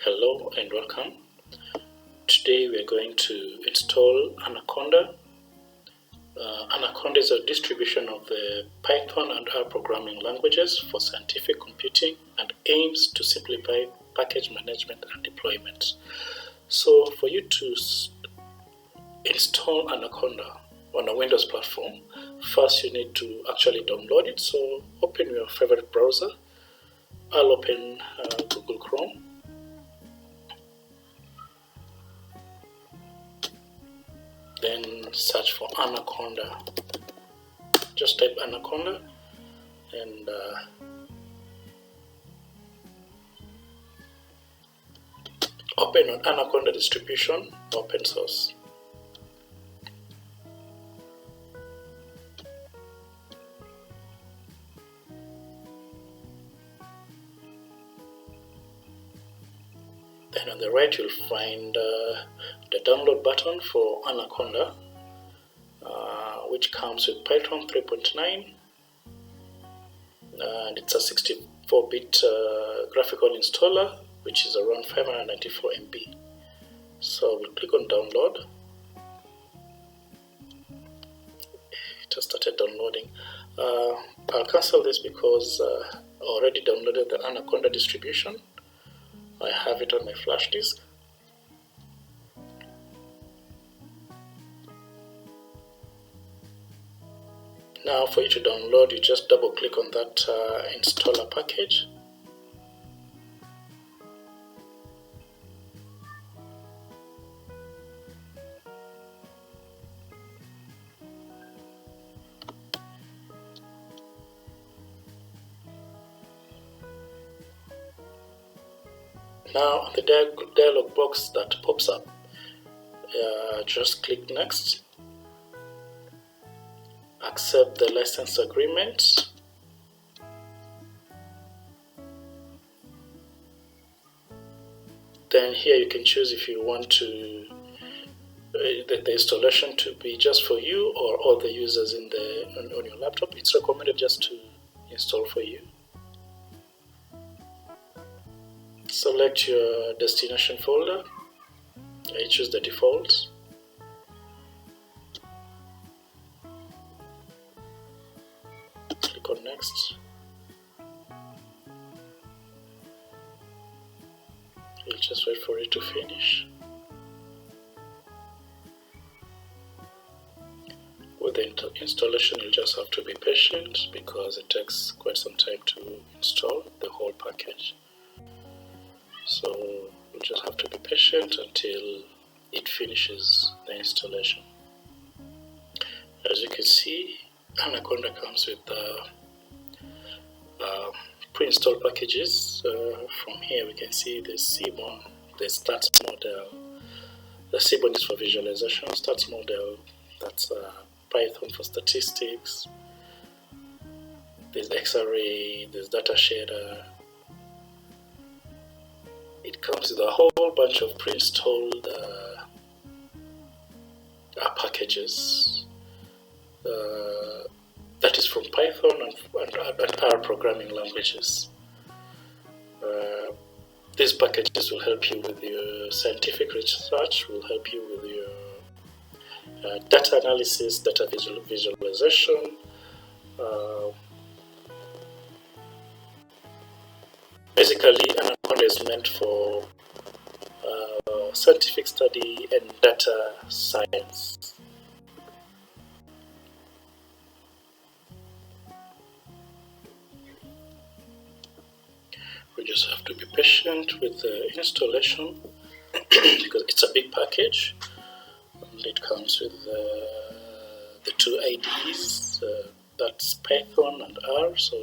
Hello and welcome. Today we are going to install Anaconda. Anaconda is a distribution of the Python and R programming languages for scientific computing and aims to simplify package management and deployment. So for you to install Anaconda on a Windows platform, first you need to actually download it. So open your favorite browser. I'll open Google Chrome. Then search for Anaconda. Just type Anaconda and open on Anaconda distribution, open source. Then on the right you'll find the download button for Anaconda, which comes with Python 3.9, and it's a 64-bit graphical installer, which is around 594 MB. So we'll click on download. It has started downloading. I'll cancel this because I already downloaded the Anaconda distribution. I have it on my flash disk. Now for you to download, you just double click on that installer package. Now the dialog box that pops up, just click next. Accept the license agreement. Then here you can choose if you want to the installation to be just for you or all the users on your laptop. It's recommended just to install for you. Select your destination folder. I choose the default. Click on next. We'll just wait for it to finish. With the installation, you'll just have to be patient because it takes quite some time to install the whole package. So you just have to be patient until it finishes the installation. As you can see, Anaconda comes with pre-installed packages. From here we can see the Seaborn, the stats model. The Seaborn is for visualization. Stats model, that's Python for statistics. There's X-array, there's data shader. It comes with a whole bunch of pre-installed packages. That is from Python and R programming languages. These packages will help you with your scientific research, will help you with your data analysis, data visualization. Basically, Anaconda is meant for scientific study and data science. We just have to be patient with the installation because it's a big package and it comes with the two IDEs, that's Python and R, so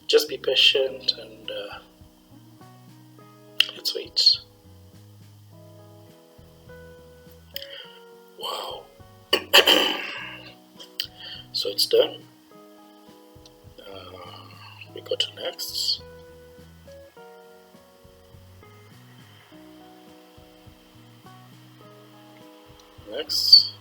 just be patient and let's wait. Wow. So it's done. We go to next. Next.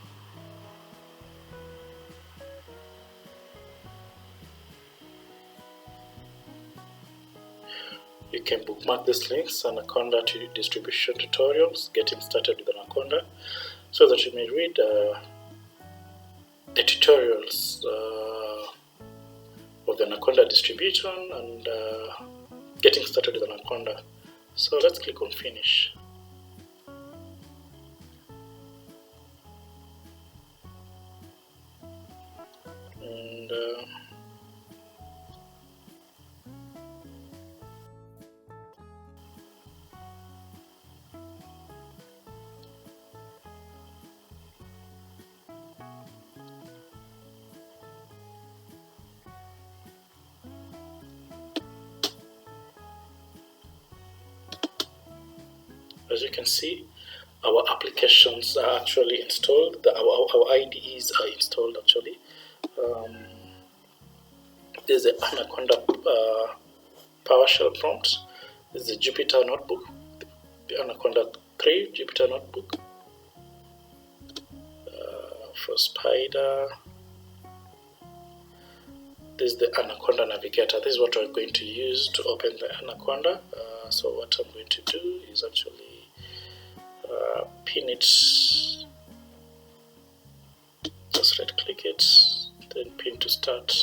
You can book bookmark these links: Anaconda distribution tutorials, getting started with Anaconda, so that you may read the tutorials of the Anaconda distribution and getting started with Anaconda. So let's click on finish. And as you can see, our applications are actually installed. Our IDEs are installed actually. There's the Anaconda PowerShell prompt. There's the Jupyter Notebook, the Anaconda 3 Jupyter Notebook. For Spyder, this is the Anaconda Navigator. This is what we're going to use to open the Anaconda. So what I'm going to do is actually pin it, just right click it, then pin to start.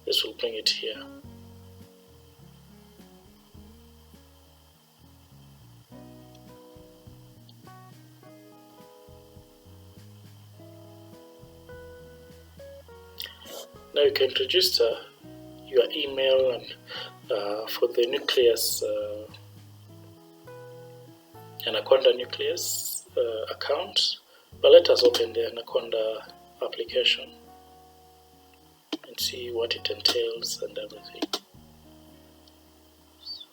This will bring it here. Now you can register your email and for the Nucleus Anaconda Nucleus account. But let us open the Anaconda application and see what it entails and everything. So,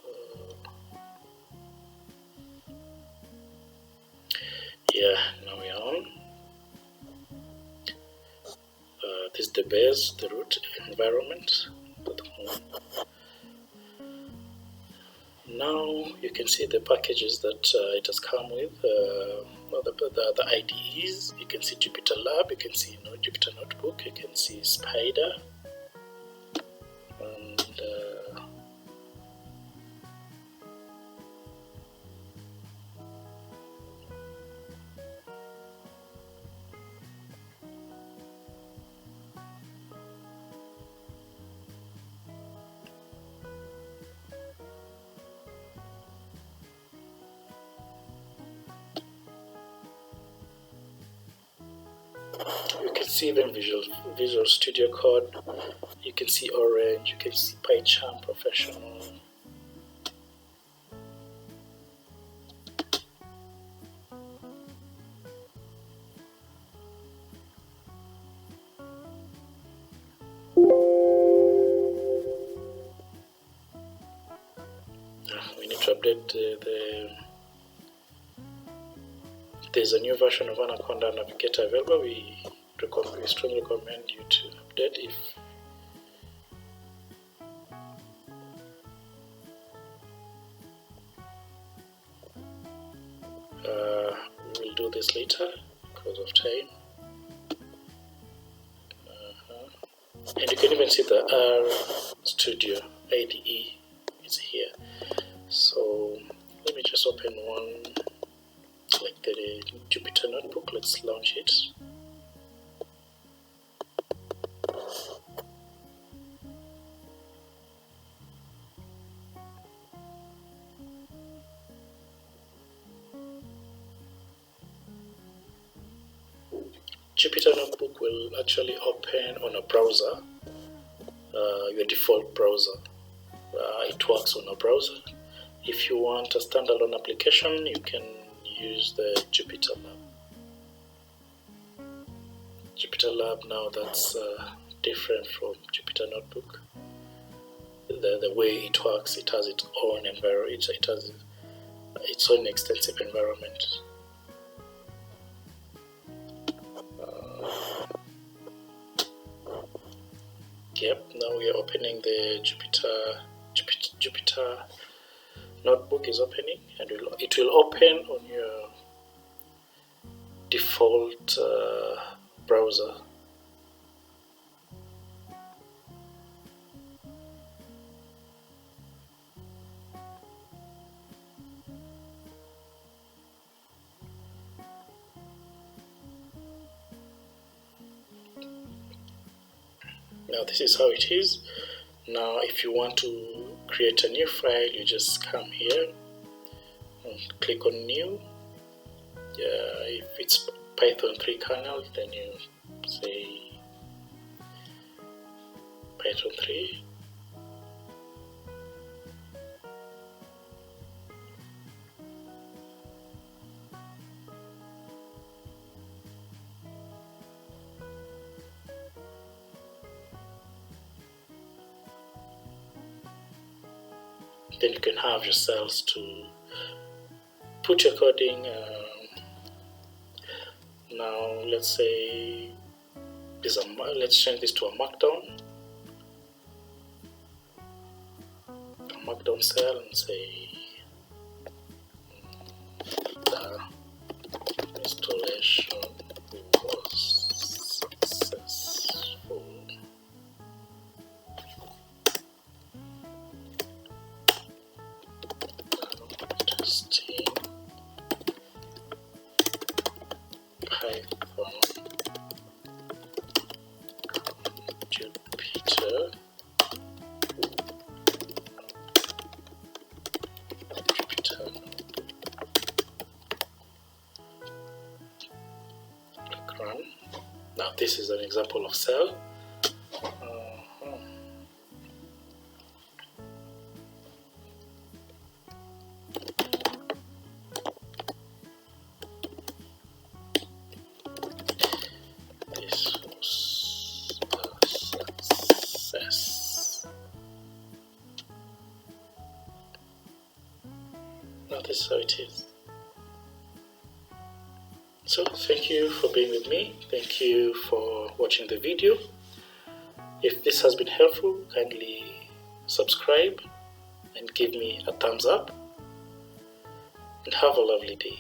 yeah, now we are on. This is the base, the root environment. Now you can see the packages that it has come with, the IDEs. You can see JupyterLab, you can see Jupyter Notebook, you can see Spyder, and you can see even Visual Studio Code. You can see Orange, you can see PyCharm Professional. We need to update there's a new version of Anaconda Navigator available. We strongly recommend you to update if we will do this later because of time. And you can even see the RStudio IDE is here. So let me just open one like the Jupyter Notebook. Let's launch it. Jupyter Notebook will actually open on a browser, your default browser. It works on a browser. If you want a standalone application, you can use the JupyterLab. JupyterLab now, that's different from Jupyter Notebook. The way it works, it has its own environment. It has its own extensive environment. Yep, now we are opening the Jupyter Notebook is opening, and it will open on your default browser. Now this is how it is. Now if you want to create a new file, you just come here and click on new. If it's Python 3 kernel, then you say Python 3. Then you can have your cells to put your coding. Now let's say let's change this to a markdown. A markdown cell, and say the installation was successful. Testing Python Jupyter Click run. Now this is an example of cell. This was a success. Now this is how it is. So thank you for being with me. Thank you for watching the video. If this has been helpful, kindly subscribe and give me a thumbs up. And have a lovely day.